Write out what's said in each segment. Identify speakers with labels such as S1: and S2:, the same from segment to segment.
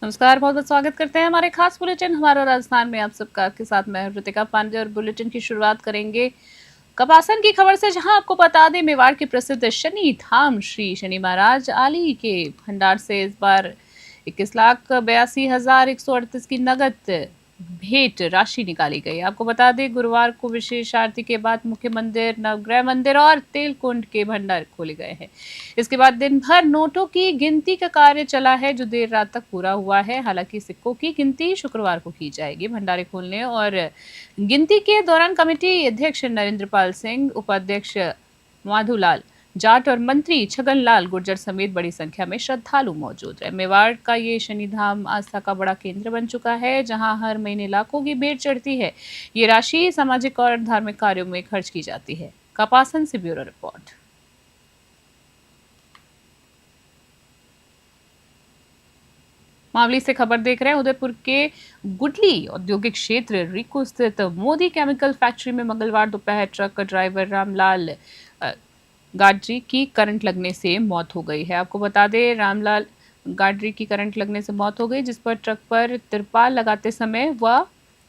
S1: नमस्कार, बहुत बहुत स्वागत करते हैं हमारे खास बुलेटिन हमारा राजस्थान में आप सबका के साथ मैं ऋतिका पांडे और बुलेटिन की शुरुआत करेंगे कपासन की खबर से, जहां आपको बता दें मेवाड़ के प्रसिद्ध शनि धाम श्री शनि महाराज आली के भंडार से इस बार 21,82,138 की नगद भेंट राशि निकाली गई। आपको बता दें गुरुवार को विशेष आरती के बाद मुख्य मंदिर, नवग्रह मंदिर और तेल कुंड के भंडार खोले गए हैं। इसके बाद दिन भर नोटों की गिनती का कार्य चला है, जो देर रात तक पूरा हुआ है। हालांकि सिक्कों की गिनती शुक्रवार को की जाएगी। भंडारे खोलने और गिनती के दौरान कमेटी अध्यक्ष नरेंद्र पाल सिंह, उपाध्यक्ष माधुलाल जाट और मंत्री छगन लाल गुर्जर समेत बड़ी संख्या में श्रद्धालु मौजूद रहे। मेवाड़ का ये शनिधाम आस्था का बड़ा केंद्र बन चुका है, जहां हर महीने लाखों की भेंट चढ़ती है। ये राशि सामाजिक और धार्मिक कार्यों में खर्च की जाती है। कपासन से ब्यूरो रिपोर्ट। मामले से खबर देख रहे हैं। उदयपुर के गुडली औद्योगिक क्षेत्र रिको स्थित मोदी केमिकल फैक्ट्री में मंगलवार दोपहर ट्रक ड्राइवर रामलाल गाडरी की करंट लगने से मौत हो गई है। आपको बता दें रामलाल गाडरी की करंट लगने से मौत हो गई, जिस पर ट्रक पर तिरपाल लगाते समय वह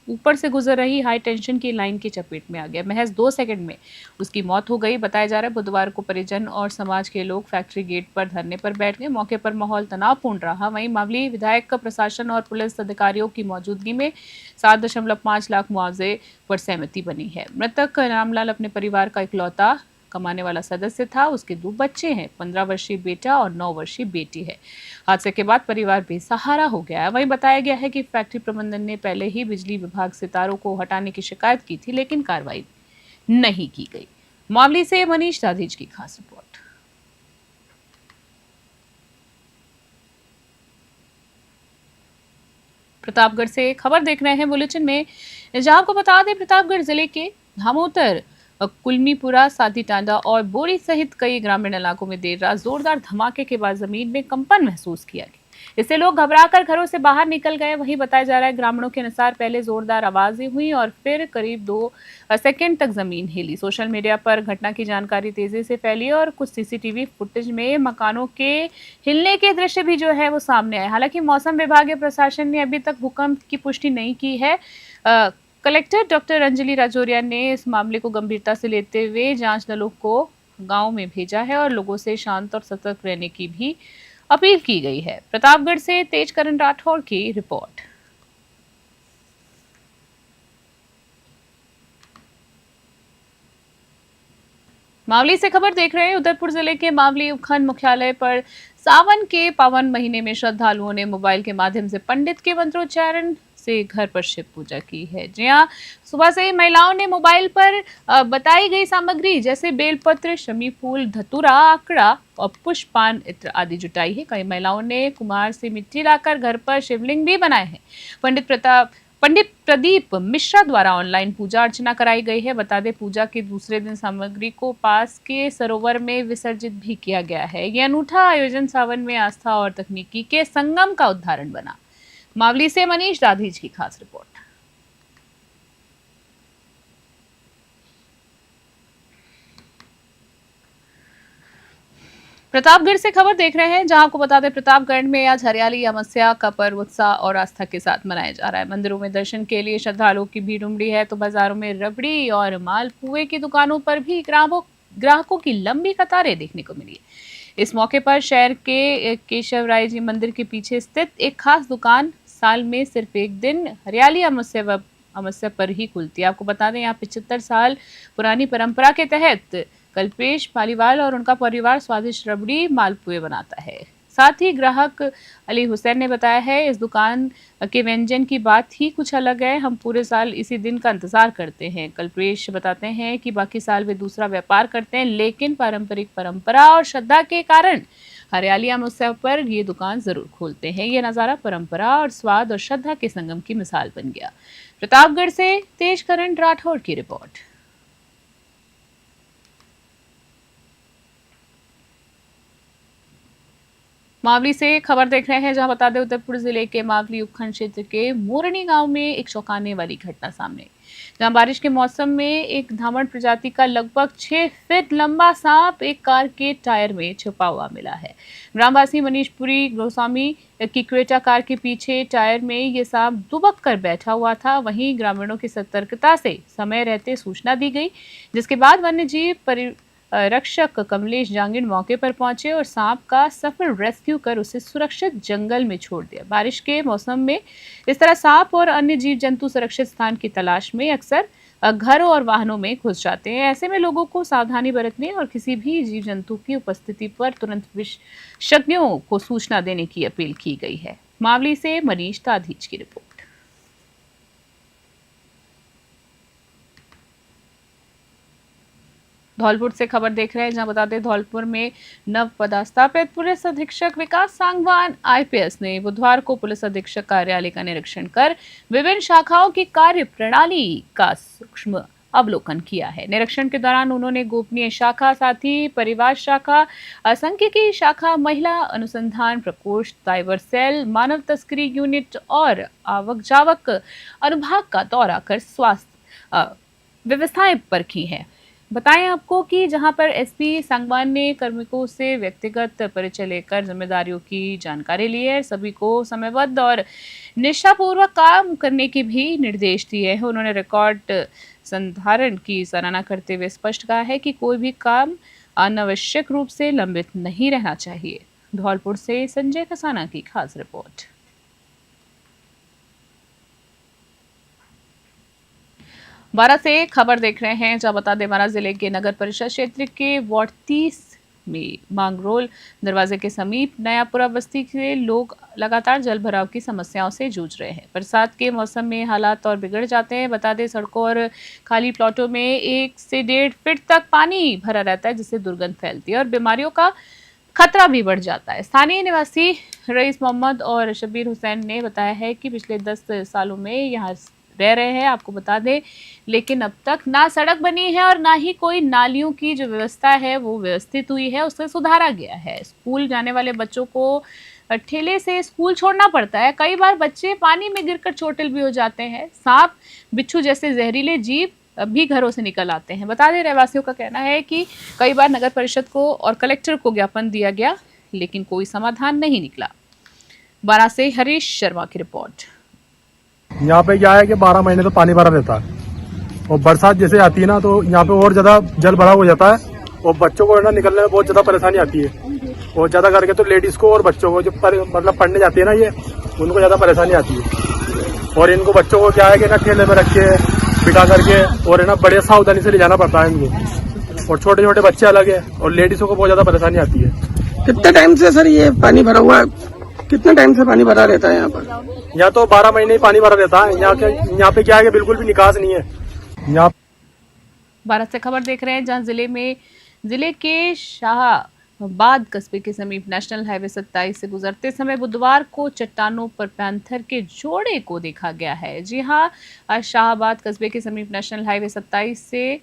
S1: ऊपर से गुजर रही हाई टेंशन की लाइन की चपेट में आ गया। महज 2 सेकंड में उसकी मौत हो गई। बताया जा रहा है बुधवार को परिजन और समाज के लोग फैक्ट्री गेट पर धरने पर बैठ गए। मौके पर माहौल तनावपूर्ण रहा। वहीं मामले विधायक, प्रशासन और पुलिस अधिकारियों की मौजूदगी में 7.5 लाख मुआवजे पर सहमति बनी है। मृतक रामलाल अपने परिवार का इकलौता कमाने वाला सदस्य था। उसके 2 बच्चे हैं, 15 वर्षीय बेटा और 9 वर्षीय बेटी है। हादसे के बाद परिवार बेसहारा हो गया है। वहीं बताया गया है कि फैक्ट्री प्रबंधन ने पहले ही बिजली विभाग से तारों को हटाने की शिकायत की थी, लेकिन कार्रवाई नहीं की गई। मामले से मनीष दाधीज की खास रिपोर्ट। प्रतापगढ़ से खबर देख रहे हैं बुलेटिन में, जहां आपको बता दें प्रतापगढ़ जिले के धामोतर, कुलमीपुरा, साधी टांडा और बोरी सहित कई ग्रामीण इलाकों में देर रात जोरदार धमाके के बाद जमीन में कंपन महसूस किया गया। इससे लोग घबराकर घरों से बाहर निकल गए। वहीं बताया जा रहा है ग्रामीणों के अनुसार पहले जोरदार आवाजें हुई और फिर करीब 2 सेकंड तक जमीन हिली। सोशल मीडिया पर घटना की जानकारी तेजी से फैली और कुछ सीसीटीवी फुटेज में मकानों के हिलने के दृश्य भी जो है वो सामने आए। हालांकि मौसम विभाग या प्रशासन ने अभी तक भूकंप की पुष्टि नहीं की है। कलेक्टर डॉक्टर अंजलि राजौरिया ने इस मामले को गंभीरता से लेते हुए जांच दलों को गांव में भेजा है और लोगों से शांत और सतर्क रहने की भी अपील की गई है। प्रतापगढ़ से तेजकरण राठौर की रिपोर्ट। मावली से खबर देख रहे हैं। उदयपुर जिले के मावली उपखंड मुख्यालय पर सावन के पावन महीने में श्रद्धालुओं ने मोबाइल के माध्यम से पंडित के मंत्रोच्चारण से घर पर शिव पूजा की है। जी हाँ, सुबह से महिलाओं ने मोबाइल पर बताई गई सामग्री जैसे बेलपत्र, शमी फूल, धतूरा, आकड़ा और पुष्पान इत्र आदि जुटाई है। कई महिलाओं ने कुम्हार से मिट्टी लाकर घर पर शिवलिंग भी बनाए हैं। पंडित प्रदीप मिश्रा द्वारा ऑनलाइन पूजा अर्चना कराई गई है। बता दें पूजा के दूसरे दिन सामग्री को पास के सरोवर में विसर्जित भी किया गया है। यह अनूठा आयोजन सावन में आस्था और तकनीकी के संगम का उदाहरण बना। मावली से मनीष दाधीज की खास रिपोर्ट। प्रतापगढ़ से खबर देख रहे हैं, जहां आपको बता दें प्रतापगढ़ में आज हरियाली अमावस्या का पर्व उत्साह और आस्था के साथ मनाया जा रहा है। मंदिरों में दर्शन के लिए श्रद्धालुओं की भीड़ उमड़ी है, तो बाजारों में रबड़ी और मालपुए की दुकानों पर भी ग्राहकों की लंबी कतारें देखने को मिली। इस मौके पर शहर के केशव राय जी मंदिर के पीछे स्थित एक खास दुकान साल में सिर्फ एक दिन हरियाली अमावस्या पर ही खुलती है। आपको बता दें यहाँ 75 साल पुरानी परंपरा के तहत कल्पेश पालीवाल और उनका परिवार स्वादिष्ट रबड़ी मालपुए बनाता है। साथ ही ग्राहक अली हुसैन ने बताया है इस दुकान के व्यंजन की बात ही कुछ अलग है। हम पूरे साल इसी दिन का इंतजार करते हैं। कल्पेश बताते हैं कि बाकी साल वे दूसरा व्यापार करते हैं, लेकिन पारंपरिक परंपरा और श्रद्धा के कारण हरियाली अमावस्या पर ये दुकान जरूर खोलते हैं। ये नज़ारा परंपरा और स्वाद और श्रद्धा के संगम की मिसाल बन गया। प्रतापगढ़ से तेजकरण राठौर की रिपोर्ट। मावली से खबर देख रहे हैं, जहां बता दें उत्तरपुर जिले के मावली उपखंड क्षेत्र के मोरनी गांव में एक चौंकाने वाली घटना सामने आई, जहां बारिश के मौसम में एक धामड़ प्रजाति का लगभग 6 फीट लंबा सांप एक कार के टायर में छुपा हुआ मिला है। ग्रामवासी मनीषपुरी गोस्वामी की क्रेटा कार के पीछे टायर में ये सांप दुबक कर बैठा हुआ था। वहीं ग्रामीणों की सतर्कता से समय रहते सूचना दी गई, जिसके बाद वन्यजीव रक्षक कमलेश जांगिड़ मौके पर पहुंचे और सांप का सफल रेस्क्यू कर उसे सुरक्षित जंगल में छोड़ दिया। बारिश के मौसम में इस तरह सांप और अन्य जीव जंतु सुरक्षित स्थान की तलाश में अक्सर घरों और वाहनों में घुस जाते हैं। ऐसे में लोगों को सावधानी बरतने और किसी भी जीव जंतु की उपस्थिति पर तुरंत विशेषज्ञों को सूचना देने की अपील की गई है। मावली से मनीष ताधीज की रिपोर्ट। धौलपुर से खबर देख रहे हैं, जहां बता दें धौलपुर में नव पदस्थापित पुलिस अधीक्षक विकास सांगवान आईपीएस ने बुधवार को पुलिस अधीक्षक कार्यालय का निरीक्षण कर विभिन्न शाखाओं की कार्य प्रणाली का सूक्ष्म अवलोकन किया है। निरीक्षण के दौरान उन्होंने गोपनीय शाखा, साथ ही परिवार शाखा, सांख्यिकी शाखा, महिला अनुसंधान प्रकोष्ठ, साइबर सेल, मानव तस्करी यूनिट और आवक जावक अनुभाग का दौरा कर स्वास्थ्य व्यवस्थाएं परखी हैं। बताएं आपको कि जहां पर एसपी सांगवान ने कार्मिकों से व्यक्तिगत परिचय लेकर जिम्मेदारियों की जानकारी ली है, सभी को समयबद्ध और निष्ठापूर्वक काम करने के भी निर्देश दिए हैं। उन्होंने रिकॉर्ड संधारण की सराहना करते हुए स्पष्ट कहा है कि कोई भी काम अनावश्यक रूप से लंबित नहीं रहना चाहिए। धौलपुर से संजय खसाना की खास रिपोर्ट। बारा से खबर देख रहे हैं, जहां बता दें बारा जिले के नगर परिषद क्षेत्र के वार्ड 30 में मांगरोल दरवाजे के समीप नयापुरा बस्ती के लोग लगातार जल भराव की समस्याओं से जूझ रहे हैं। बरसात के मौसम में हालात और बिगड़ जाते हैं। बता दें सड़कों और खाली प्लॉटों में 1 से 1.5 फीट तक पानी भरा रहता है, जिससे दुर्गंध फैलती है और बीमारियों का खतरा भी बढ़ जाता है। स्थानीय निवासी रईस मोहम्मद और शबीर हुसैन ने बताया है कि पिछले 10 सालों में यहाँ रह रहे हैं, आपको बता दें, लेकिन अब तक ना सड़क बनी है और ना ही कोई नालियों की जो व्यवस्था है वो व्यवस्थित हुई है, उससे सुधारा गया है। स्कूल जाने वाले बच्चों को ठेले से स्कूल छोड़ना पड़ता है। कई बार बच्चे पानी में गिरकर चोटिल भी हो जाते हैं। सांप, बिच्छू जैसे जहरीले जीव भी घरों से निकल आते हैं। बता दें, रहवासियों का कहना है कि कई बार नगर परिषद को और कलेक्टर को ज्ञापन दिया गया, लेकिन कोई समाधान नहीं निकला। बारा से हरीश शर्मा की रिपोर्ट।
S2: यहाँ पे क्या है कि 12 महीने तो पानी भरा रहता है और बरसात जैसे आती है ना, तो यहाँ पे और ज्यादा जल भरा हो जाता है और बच्चों को ना निकलने में बहुत ज्यादा परेशानी आती है। और ज्यादा करके तो लेडीज को और बच्चों को जो मतलब पढ़ने जाती है ना, ये उनको ज्यादा परेशानी आती है। और इनको बच्चों को क्या है कि ना ठेले में रख के बिठा करके और है ना बड़े सावधानी से ले जाना पड़ता है इनको। और छोटे छोटे बच्चे अलग है और लेडीजों को बहुत ज्यादा परेशानी आती है।
S3: कितने टाइम से सर ये पानी भरा हुआ है? कितने टाइम से पानी भरा रहता है यहाँ पर?
S2: यहाँ तो 12 महीने ही पानी भरा रहता है। यहाँ पे क्या है कि बिल्कुल भी निकास नहीं है। यहाँ
S1: भारत से खबर देख रहे हैं, जहां जिले के शाहबाद कस्बे के समीप नेशनल हाईवे 27 से गुजरते समय बुधवार को चट्टानों पर पैंथर के जोड़े को देखा गया है। जी हां, शाहबाद कस्बे के समीप नेशनल हाईवे 27 से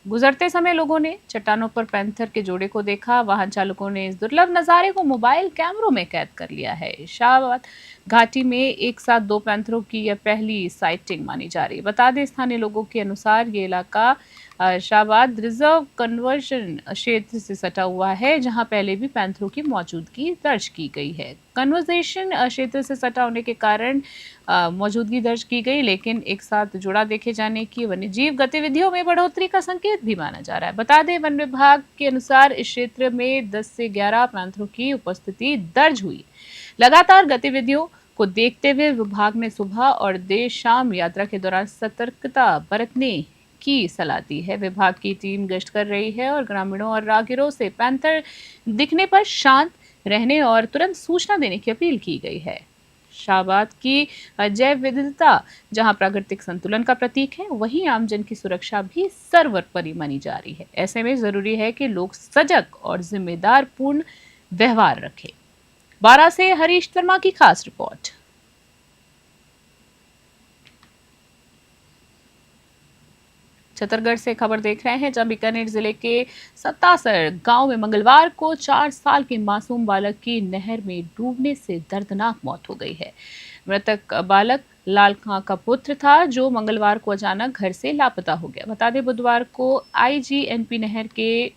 S1: गुजरते समय लोगों ने चट्टानों पर पैंथर के जोड़े को देखा। वाहन चालकों ने इस दुर्लभ नज़ारे को मोबाइल कैमरों में कैद कर लिया है। शाहबाद घाटी में एक साथ 2 पैंथरों की यह पहली साइटिंग मानी जा रही है। बता दें, स्थानीय लोगों के अनुसार ये इलाका शाहबाद रिजर्व कन्वर्जन क्षेत्र से सटा हुआ है, जहां पहले भी पैंथरों की मौजूदगी दर्ज की गई है। कन्वर्जेशन क्षेत्र से सटा होने के कारण मौजूदगी दर्ज की गई, लेकिन एक साथ जुड़ा देखे जाने की वन्यजीव गतिविधियों में बढ़ोतरी का संकेत भी माना जा रहा है। बता दें, वन विभाग के अनुसार इस क्षेत्र में 10 से 11 पैंथरों की उपस्थिति दर्ज हुई। लगातार गतिविधियों को देखते हुए विभाग ने सुबह और देर शाम यात्रा के दौरान सतर्कता बरतने की सलाह दी है। विभाग की टीम गश्त कर रही है और ग्रामीणों और राहगीरों से पैंथर दिखने पर शांत रहने और तुरंत सूचना देने की अपील की गई है। शाहबाद की जैव विविधता जहां प्राकृतिक संतुलन का प्रतीक है, वहीं आमजन की सुरक्षा भी सर्वोपरि मानी जा रही है। ऐसे में जरूरी है कि लोग सजग और जिम्मेदार पूर्ण व्यवहार रखें। बारा से हरीश शर्मा की खास रिपोर्ट। छतरगढ़ से खबर देख रहे हैं, जहां बीकानेर जिले के सत्तासर गांव में मंगलवार को 4 साल के मासूम बालक की नहर में डूबने से दर्दनाक मौत हो गई है। मृतक बालक लाल खां का पुत्र था, जो मंगलवार को अचानक घर से लापता हो गया। बता दें, बुधवार को आईजीएनपी नहर के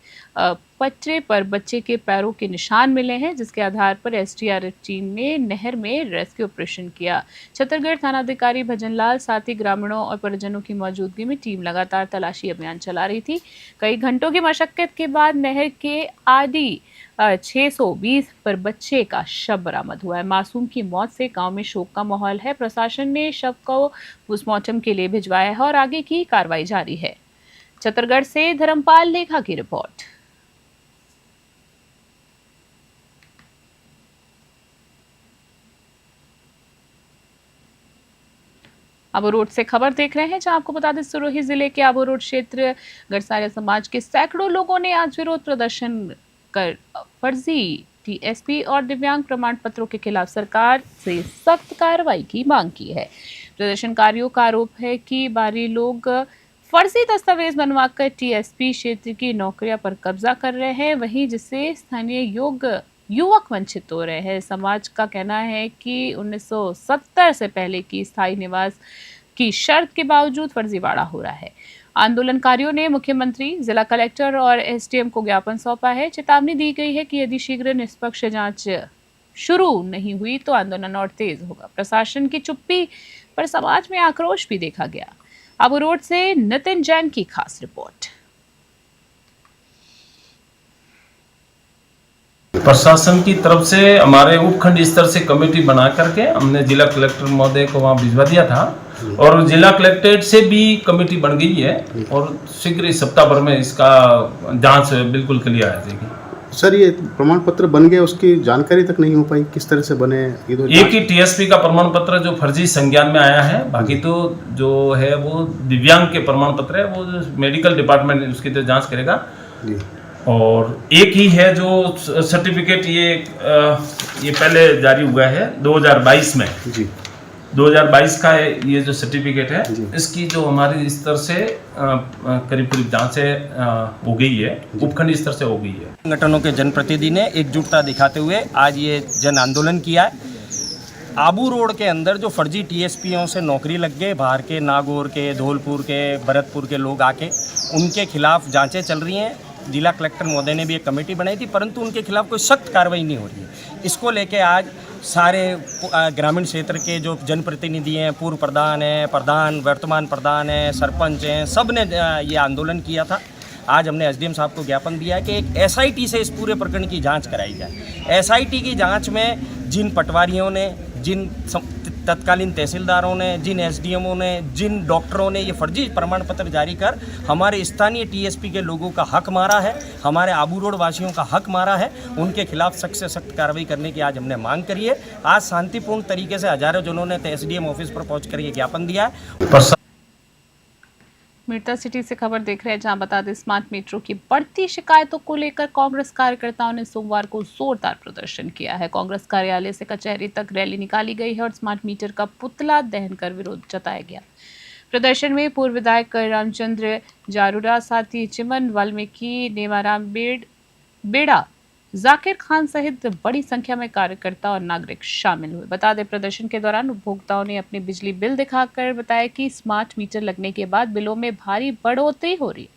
S1: पटरे पर बच्चे के पैरों के निशान मिले हैं, जिसके आधार पर एसडीआरएफ टीम ने नहर में रेस्क्यू ऑपरेशन किया। छतरगढ़ थानाधिकारी भजनलाल साथ ही ग्रामीणों और परिजनों की मौजूदगी में टीम लगातार तलाशी अभियान चला रही थी। कई घंटों की मशक्कत के बाद नहर के आदि 620 पर बच्चे का शव बरामद हुआ है। मासूम की मौत से गांव में शोक का माहौल है। प्रशासन ने शव को पोस्टमार्टम के लिए भिजवाया है और आगे की कार्रवाई जारी है। छतरगढ़ से धर्मपाल लेखा की रिपोर्ट। आबू रोड से खबर देख रहे हैं, जहां आपको बता दें, सिरोही जिले के आबू रोड क्षेत्र गड़सारिया समाज के सैकड़ों लोगों ने आज विरोध प्रदर्शन कर फर्जी टीएसपी और दिव्यांग प्रमाण पत्रों के खिलाफ सरकार से सख्त कार्रवाई की मांग की है। प्रदर्शनकारियों का आरोप है कि बाहरी लोग फर्जी दस्तावेज बनवाकर टीएसपी क्षेत्र की नौकरियां पर कब्जा कर रहे हैं, वहीं जिससे स्थानीय युवक वंचित हो रहे हैं। समाज का कहना है कि 1970 से पहले की स्थायी निवास की शर्त के बावजूद फर्जीवाड़ा हो रहा है। आंदोलनकारियों ने मुख्यमंत्री, जिला कलेक्टर और एसडीएम को ज्ञापन सौंपा है। चेतावनी दी गई है कि यदि शीघ्र निष्पक्ष जांच शुरू नहीं हुई तो आंदोलन और तेज होगा। प्रशासन की चुप्पी पर समाज में आक्रोश भी देखा गया। आबू रोड से नितिन जैन की खास रिपोर्ट।
S4: प्रशासन की तरफ से हमारे उपखंड स्तर से कमेटी बना करके हमने जिला कलेक्टर महोदय को वहाँ भिजवा दिया था और जिला कलेक्ट्रेट से भी कमेटी बन गई है और शीघ्र इस सप्ताह भर में इसका जांच बिल्कुल क्लियर आ जाएगी।
S5: सर, ये प्रमाण पत्र बन गए, उसकी जानकारी तक नहीं हो पाई, किस तरह से बने? ये तो
S4: एक ही टीएसपी का प्रमाण पत्र जो फर्जी संज्ञान में आया है, बाकी तो जो है वो दिव्यांग के प्रमाण पत्र है, वो मेडिकल डिपार्टमेंट उसकी तो जांच करेगा
S5: जी।
S4: और एक ही है जो सर्टिफिकेट ये पहले जारी हुआ है 2022 में
S5: जी।
S4: 2022 का ये जो सर्टिफिकेट है, इसकी जो हमारी स्तर से करीब जांच हो गई है, उपखंड स्तर से हो गई है।
S6: संगठनों के जनप्रतिनिधि ने एकजुटता दिखाते हुए आज ये जन आंदोलन किया है। आबू रोड के अंदर जो फर्जी टीएसपीओं से नौकरी लग गए, बाहर के नागौर के, धौलपुर के, भरतपुर के लोग आके, उनके खिलाफ जांचें चल रही हैं। जिला कलेक्टर महोदय ने भी एक कमेटी बनाई थी, परंतु उनके खिलाफ कोई सख्त कार्रवाई नहीं हो रही है। इसको लेके आज सारे ग्रामीण क्षेत्र के जो जनप्रतिनिधि हैं, पूर्व प्रधान हैं, प्रधान, वर्तमान प्रधान हैं, सरपंच हैं, सब ने ये आंदोलन किया था। आज हमने एसडीएम साहब को ज्ञापन दिया है कि एक एसआईटी से इस पूरे प्रकरण की जांच कराई जाए। एसआईटी की जांच में जिन पटवारियों ने, जिन तत्कालीन तहसीलदारों ने, जिन एसडीएमओ ने, जिन डॉक्टरों ने ये फर्जी प्रमाण पत्र जारी कर हमारे स्थानीय टीएसपी के लोगों का हक मारा है, हमारे आबू रोड वासियों का हक मारा है, उनके खिलाफ सख्त से सख्त कार्रवाई करने की आज हमने मांग करी है। आज शांतिपूर्ण तरीके से हजारों जनों ने एसडीएम ऑफिस पर पहुंच कर ये ज्ञापन दिया है।
S1: मिर्ता सिटी से खबर देख रहे हैं, जहां बता दें, स्मार्ट मीटरों की बढ़ती शिकायतों को लेकर कांग्रेस कार्यकर्ताओं ने सोमवार को जोरदार प्रदर्शन किया है। कांग्रेस कार्यालय से कचहरी तक रैली निकाली गई है और स्मार्ट मीटर का पुतला दहन कर विरोध जताया गया। प्रदर्शन में पूर्व विधायक रामचंद्र जारूरा, साथी चिमन वाल्मीकि, नेवाराम बेड़ा, जाकिर खान सहित बड़ी संख्या में कार्यकर्ता और नागरिक शामिल हुए। बता दें, प्रदर्शन के दौरान उपभोक्ताओं ने अपने बिजली बिल दिखाकर बताया कि स्मार्ट मीटर लगने के बाद बिलों में भारी बढ़ोतरी हो रही।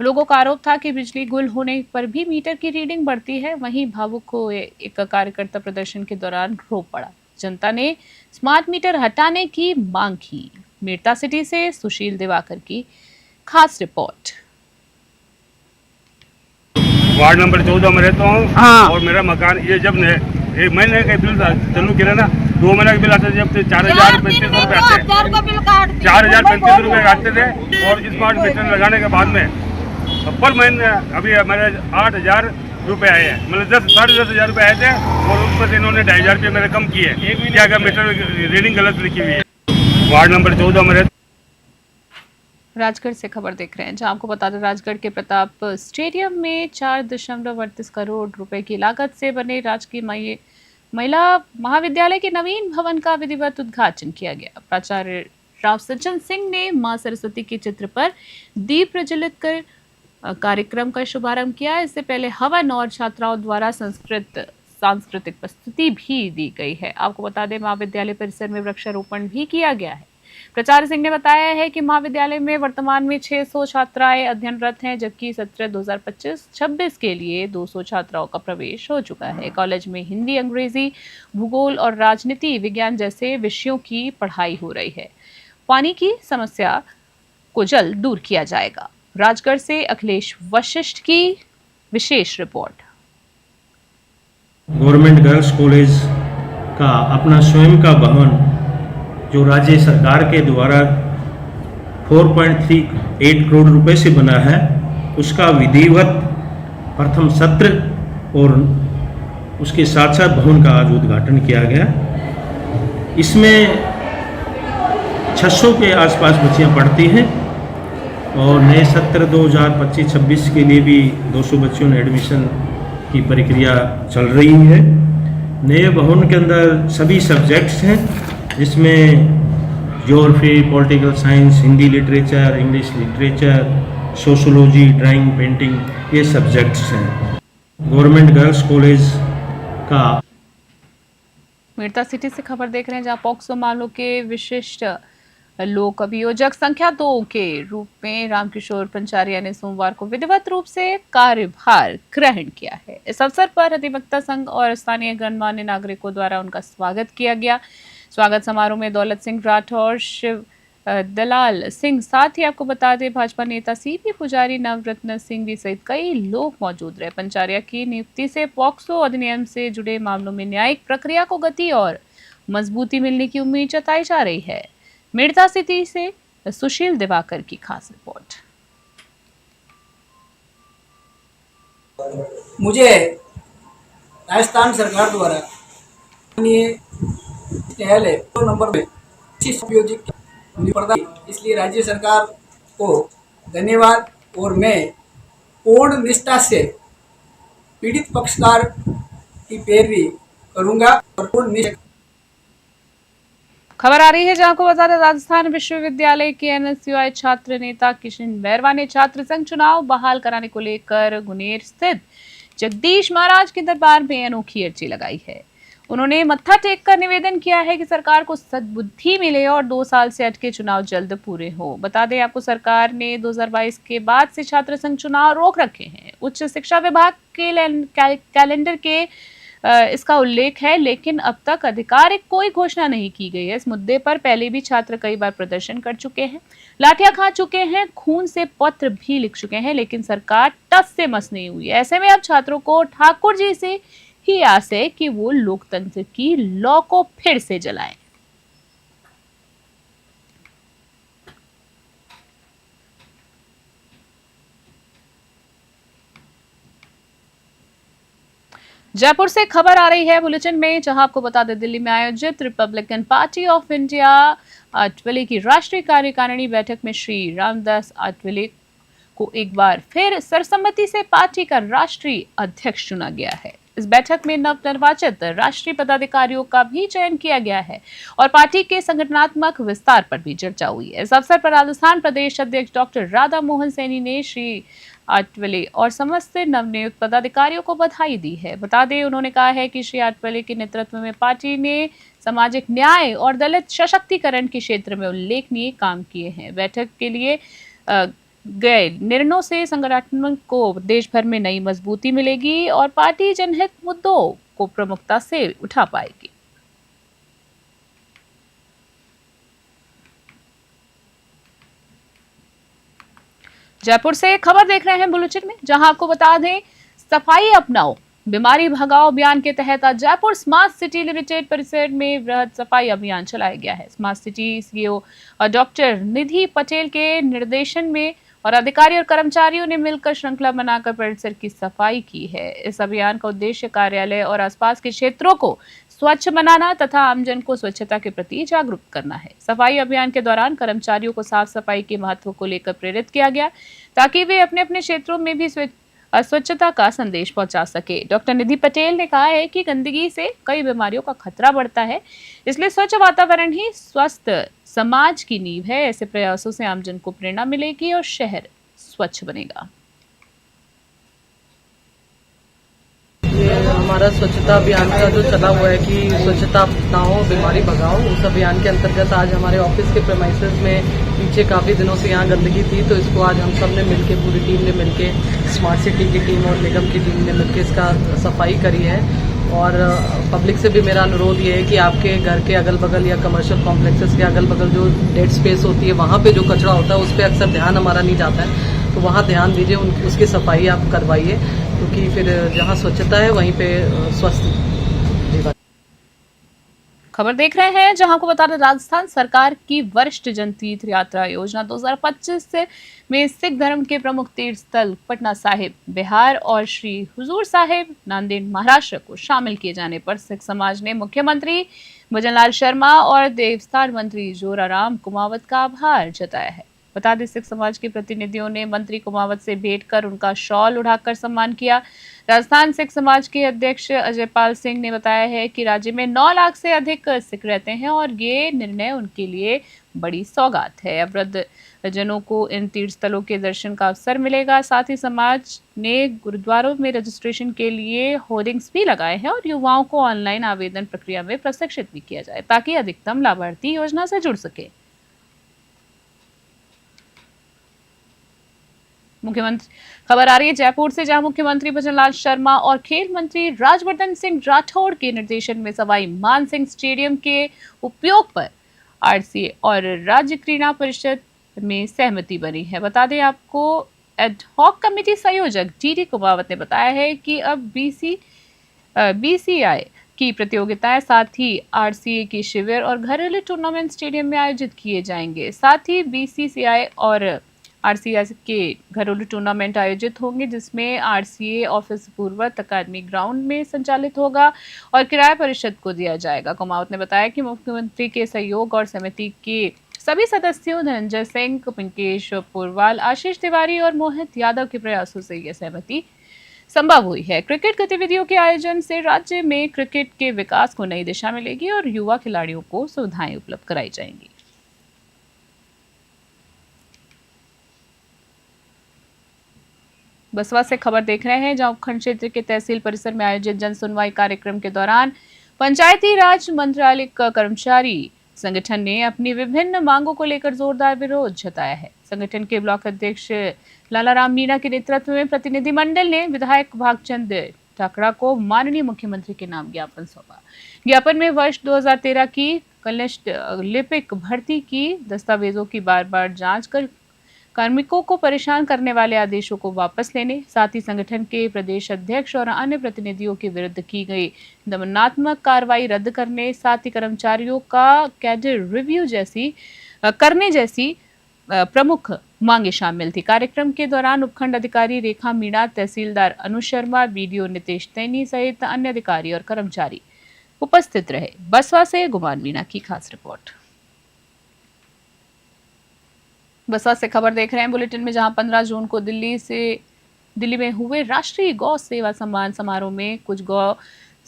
S1: लोगों का आरोप था कि बिजली गुल होने पर भी मीटर की रीडिंग बढ़ती है। वहीं भावुक हुए एक कार्यकर्ता प्रदर्शन के दौरान रो पड़ा। जनता ने स्मार्ट मीटर हटाने की मांग की। मिर्ता सिटी से सुशील दिवाकर की खास रिपोर्ट।
S2: वार्ड नंबर 14 में रहता हूँ और मेरा मकान ये जब एक महीने का बिल चालू किया ना, 2 महीने का बिल आते थे, जब 4035 रुपये आते, 4035 रुपये आते थे। और स्मार्ट मीटर लगाने के बाद में पर महीने अभी हमारे 8000 रुपये आए हैं, मतलब 10-10,500 रुपये आए थे और उस पर इन्होंने 2,500 रुपये मेरे कम किए। क्या क्या मीटर रीडिंग गलत लिखी हुई है। वार्ड नंबर 14 में
S1: राजगढ़ से खबर देख रहे हैं, जहां आपको बता दें, राजगढ़ के प्रताप स्टेडियम में 4.38 करोड़ रुपए की लागत से बने राजकीय महिला महाविद्यालय के नवीन भवन का विधिवत उद्घाटन किया गया। प्राचार्य राव सज्जन सिंह ने मां सरस्वती के चित्र पर दीप प्रज्वलित कर कार्यक्रम का शुभारंभ किया। इससे पहले हवन और छात्राओं द्वारा सांस्कृतिक प्रस्तुति भी दी गई है। आपको बता दें, महाविद्यालय परिसर में वृक्षारोपण भी किया गया है। प्राचार्य सिंह ने बताया है कि महाविद्यालय में वर्तमान में 600 छात्राएं अध्ययनरत हैं, जबकि सत्र 2025-26 के लिए 200 छात्राओं का प्रवेश हो चुका है। कॉलेज में हिंदी, अंग्रेजी, भूगोल और राजनीति विज्ञान जैसे विषयों की पढ़ाई हो रही है। पानी की समस्या को जल्द दूर किया जाएगा। राजगढ़ से अखिलेश वशिष्ठ की विशेष रिपोर्ट।
S7: गवर्नमेंट गर्ल्स कॉलेज का अपना स्वयं का भवन जो राज्य सरकार के द्वारा 4.38 करोड़ रुपए से बना है, उसका विधिवत प्रथम सत्र और उसके साथ साथ भवन का आज उद्घाटन किया गया। इसमें 600 के आसपास बच्चियां पढ़ती हैं और नए सत्र 2025-26 के लिए भी 200 बच्चों ने एडमिशन की प्रक्रिया चल रही है। नए भवन के अंदर सभी सब्जेक्ट्स हैं, जिसमें geography, political science, Hindi literature, English literature, sociology, drawing, painting, ये सब्जेक्ट्स हैं। गवर्नमेंट गर्ल्स कॉलेज का
S1: मेड़ता सिटी से खबर देख रहे हैं, जहां पॉक्सो मामलों के विशिष्ट लोक अभियोजक संख्या 2 के रूप में रामकिशोर पंचारिया ने सोमवार को विधिवत रूप से कार्यभार ग्रहण किया है। इस अवसर पर अधिवक्ता संघ और स्थानीय गणमान्य नागरिकों द्वारा उनका स्वागत किया गया। स्वागत समारोह में दौलत सिंह राठौर, शिव दलाल सिंह, साथ ही आपको बता दें भाजपा नेता सीपी पुजारी, नवरत्न सिंह भी सहित कई लोग मौजूद रहे। पंचारिया की नियुक्ति से पॉक्सो अधिनियम से जुड़े मामलों में न्यायिक प्रक्रिया को गति और मजबूती मिलने की उम्मीद जताई जा रही है। मेड़ता सिटी से सुशील दिवाकर की खास रिपोर्ट।
S8: मुझे राजस्थान सरकार द्वारा न्यायालय 2 नंबर में उपयोजित इसलिए राज्य सरकार को धन्यवाद। और मैं पूर्ण निष्ठा से पीड़ित पक्षकार की पैरवी करूंगा और पूर्ण निष्ठा।
S1: खबर आ रही है, जहां को बता दें राजस्थान विश्वविद्यालय के एनएसयूआई छात्र नेता किशन बैरवा ने छात्र संघ चुनाव बहाल कराने को लेकर गुनेर स्थित जगदीश महाराज के दरबार में अनोखी अर्जी लगाई है। उन्होंने मत्था टेक कर निवेदन किया है कि सरकार को सद्बुद्धि मिले और 2 साल से अटके चुनाव जल्द पूरे हो। बता दें आपको, सरकार ने 2022 के बाद से छात्र संघ चुनाव रोक रखे हैं। उच्च शिक्षा विभाग के कैलेंडर के इसका उल्लेख है, लेकिन अब तक आधिकारिक कोई घोषणा नहीं की गई है। इस मुद्दे पर पहले भी छात्र कई बार प्रदर्शन कर चुके हैं, लाठियां खा चुके हैं, खून से पत्र भी लिख चुके हैं, लेकिन सरकार टस से मस नहीं हुई। ऐसे में अब छात्रों को ठाकुर जी से ही आस है कि वो लोकतंत्र की लौ को फिर से जलाएं। जयपुर से खबर आ रही है बुलेटिन में, जहां आपको बता दें दिल्ली में आयोजित Republican party of India Athawale की राष्ट्रीय कार्यकारिणी बैठक में श्री रामदास आठवले को एक बार फिर सर्वसम्मति से पार्टी का राष्ट्रीय अध्यक्ष चुना गया है। इस बैठक में नवनिर्वाचित राष्ट्रीय पदाधिकारियों का भी चयन किया गया है और पार्टी के संगठनात्मक विस्तार पर भी चर्चा हुई है। इस अवसर पर राजस्थान प्रदेश अध्यक्ष डॉक्टर राधा मोहन सैनी ने श्री आठवले और समस्त नवनियुक्त पदाधिकारियों को बधाई दी है। बता दें, उन्होंने कहा है कि श्री आठवले के नेतृत्व में पार्टी ने सामाजिक न्याय और दलित सशक्तिकरण के क्षेत्र में उल्लेखनीय काम किए हैं। बैठक के लिए गए निर्णयों से संगठन को देश भर में नई मजबूती मिलेगी और पार्टी जनहित मुद्दों को प्रमुखता से उठा पाएगी। जयपुर से खबर देख रहे हैं बुलेटिन में, जहां आपको बता दें सफाई अपनाओ बीमारी भगाओ अभियान के तहत आज जयपुर स्मार्ट सिटी लिमिटेड परिसर में वृहद सफाई अभियान चलाया गया है। स्मार्ट सिटी सीईओ और डॉक्टर निधि पटेल के निर्देशन में और अधिकारी और कर्मचारियों ने मिलकर श्रृंखला बनाकर परिसर की सफाई की है। इस अभियान का उद्देश्य कार्यालय और आसपास के क्षेत्रों को स्वच्छ बनाना तथा आमजन को स्वच्छता के प्रति जागरूक करना है। सफाई अभियान के दौरान कर्मचारियों को साफ सफाई के महत्व को लेकर प्रेरित किया गया ताकि वे अपने अपने क्षेत्रों में भी स्वच्छता का संदेश पहुंचा सके। डॉक्टर निधि पटेल ने कहा है कि गंदगी से कई बीमारियों का खतरा बढ़ता है, इसलिए स्वच्छ वातावरण ही स्वस्थ समाज की नींव है। ऐसे प्रयासों से आमजन को प्रेरणा मिलेगी और शहर स्वच्छ बनेगा।
S9: ये हमारा स्वच्छता अभियान का जो चला हुआ है कि स्वच्छता अपनाओ बीमारी भगाओ, उस अभियान के अंतर्गत आज हमारे ऑफिस के प्रेमाइसेस में पीछे काफ़ी दिनों से यहाँ गंदगी थी, तो इसको आज हम सब ने मिलके, पूरी टीम ने मिलके, स्मार्ट सिटी की टीम और निगम की टीम ने मिलके इसका सफाई करी है। और पब्लिक से भी मेरा अनुरोध ये है कि आपके घर के अगल बगल या कमर्शियल कॉम्प्लेक्सेस के अगल बगल जो डेड स्पेस होती है, वहाँ पे जो कचरा होता है उस पर अक्सर ध्यान हमारा नहीं जाता है, तो वहाँ ध्यान दीजिए, उसकी सफाई आप करवाइए, क्योंकि फिर जहाँ स्वच्छता है वहीं पे स्वस्थ जीवन।
S1: खबर देख रहे हैं जहां आपको बता दें, राजस्थान सरकार की वरिष्ठ जन तीर्थ यात्रा योजना 2025 में सिख धर्म के प्रमुख तीर्थ स्थल पटना साहिब बिहार और श्री हुजूर साहिब नांदेड़ महाराष्ट्र को शामिल किए जाने पर सिख समाज ने मुख्यमंत्री भजनलाल शर्मा और देवस्थान मंत्री जोराराम कुमावत का आभार जताया है। बता दें, सिख समाज के प्रतिनिधियों ने मंत्री कुमावत से भेंट कर उनका शॉल उठाकर सम्मान किया। राजस्थान सिख समाज के अध्यक्ष अजय पाल सिंह ने बताया है कि राज्य में 9 लाख से अधिक सिख रहते हैं और ये निर्णय उनके लिए बड़ी सौगात है। अब वृद्ध जनों को इन तीर्थ स्थलों के दर्शन का अवसर मिलेगा। साथ ही समाज ने गुरुद्वारों में रजिस्ट्रेशन के लिए होर्डिंग्स भी लगाए हैं और युवाओं को ऑनलाइन आवेदन प्रक्रिया में प्रशिक्षित भी किया जाए ताकि अधिकतम लाभार्थी योजना से जुड़ सके। मुख्यमंत्री खबर आ रही है जयपुर से, जहां मुख्यमंत्री भजनलाल शर्मा और खेल मंत्री राजवर्धन सिंह राठौड़ के निर्देशन में सवाई मानसिंह स्टेडियम के उपयोग पर आरसीए और राज्य क्रीड़ा परिषद में सहमति बनी है। बता दें आपको, एड हॉक कमेटी संयोजक डी कुमावत ने बताया है कि अब बीसीआई की प्रतियोगिताएं साथ ही आरसीए के शिविर और घरेलू टूर्नामेंट स्टेडियम में आयोजित किए जाएंगे। साथ ही बीसीसीआई और आरसीए के घरेलू टूर्नामेंट आयोजित होंगे, जिसमें आरसीए ऑफिस पूर्वत अकादमी ग्राउंड में संचालित होगा और किराया परिषद को दिया जाएगा। कुमावत ने बताया कि मुख्यमंत्री के सहयोग और समिति के सभी सदस्यों धनंजय सिंह, पिंकेश पुरवाल, आशीष तिवारी और मोहित यादव के प्रयासों से यह सहमति संभव हुई है। क्रिकेट गतिविधियों के आयोजन से राज्य में क्रिकेट के विकास को नई दिशा मिलेगी और युवा खिलाड़ियों को सुविधाएं उपलब्ध कराई जाएंगी। बसवा से खबर देख रहे हैं, जहां उपखंड क्षेत्र के तहसील परिसर में आयोजित जन सुनवाई कार्यक्रम के दौरान पंचायती राज मंत्रालय का कर्मचारी संगठन ने अपनी विभिन्न मांगों को लेकर जोरदार विरोध जताया है। संगठन के ब्लॉक अध्यक्ष लालाराम मीणा के नेतृत्व में प्रतिनिधिमंडल ने विधायक भागचंद ठाकरा को माननीय मुख्यमंत्री के नाम ज्ञापन सौंपा। ज्ञापन में वर्ष 2013 की कनिष्ठ लिपिक भर्ती की दस्तावेजों की बार-बार जांच कर कार्मिकों को परेशान करने वाले आदेशों को वापस लेने, साथ ही संगठन के प्रदेश अध्यक्ष और अन्य प्रतिनिधियों के विरुद्ध की गई दमनात्मक कार्रवाई रद्द करने, साथ ही कर्मचारियों का कैडर रिव्यू करने जैसी प्रमुख मांगे शामिल थी। कार्यक्रम के दौरान उपखंड अधिकारी रेखा मीणा, तहसीलदार अनु शर्मा, बीडीओ नितेश तैनी सहित अन्य अधिकारी और कर्मचारी उपस्थित रहे। बसवा से गुमान मीणा की खास रिपोर्ट। बसवा से खबर देख रहे हैं बुलेटिन में, जहां 15 जून को दिल्ली में हुए राष्ट्रीय गौ सेवा सम्मान समारोह में कुछ गौ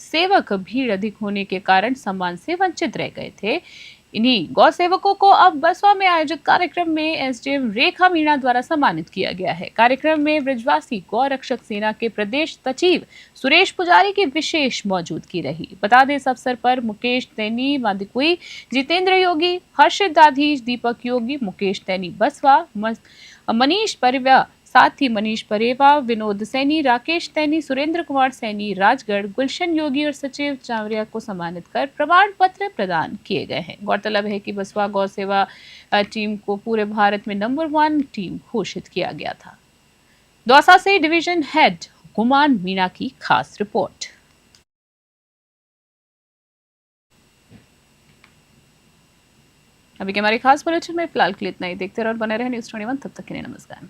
S1: सेवक भीड़ अधिक होने के कारण सम्मान से वंचित रह गए थे। इन्हीं गौ सेवकों को अब बसवा में आयोजित कार्यक्रम में एसडीएम रेखा मीणा द्वारा सम्मानित किया गया है। कार्यक्रम में ब्रजवासी गौ रक्षक सेना के प्रदेश सचिव सुरेश पुजारी की विशेष मौजूदगी रही। बता दें, इस अवसर पर मुकेश तैनी मादिकुई, जितेंद्र योगी, हर्षित दाधीश, दीपक योगी, मुकेश तैनी बसवा, मनीष परिवा, साथ ही मनीष परेवा, विनोद सैनी, राकेश तैनी, सुरेंद्र कुमार सैनी राजगढ़, गुलशन योगी और सचिव चावरिया को सम्मानित कर प्रमाण पत्र प्रदान किए गए हैं। गौरतलब है कि बसवा गौ सेवा टीम को पूरे भारत में नंबर 1 टीम घोषित किया गया था। दौसा से डिवीजन हेड गुमान मीणा की खास रिपोर्ट। अभी के हमारी खास बुलेटिन में फिलहाल के लिए इतना ही। देखते रहो और बने रहे न्यूज़ 21। तब तक के लिए नमस्कार।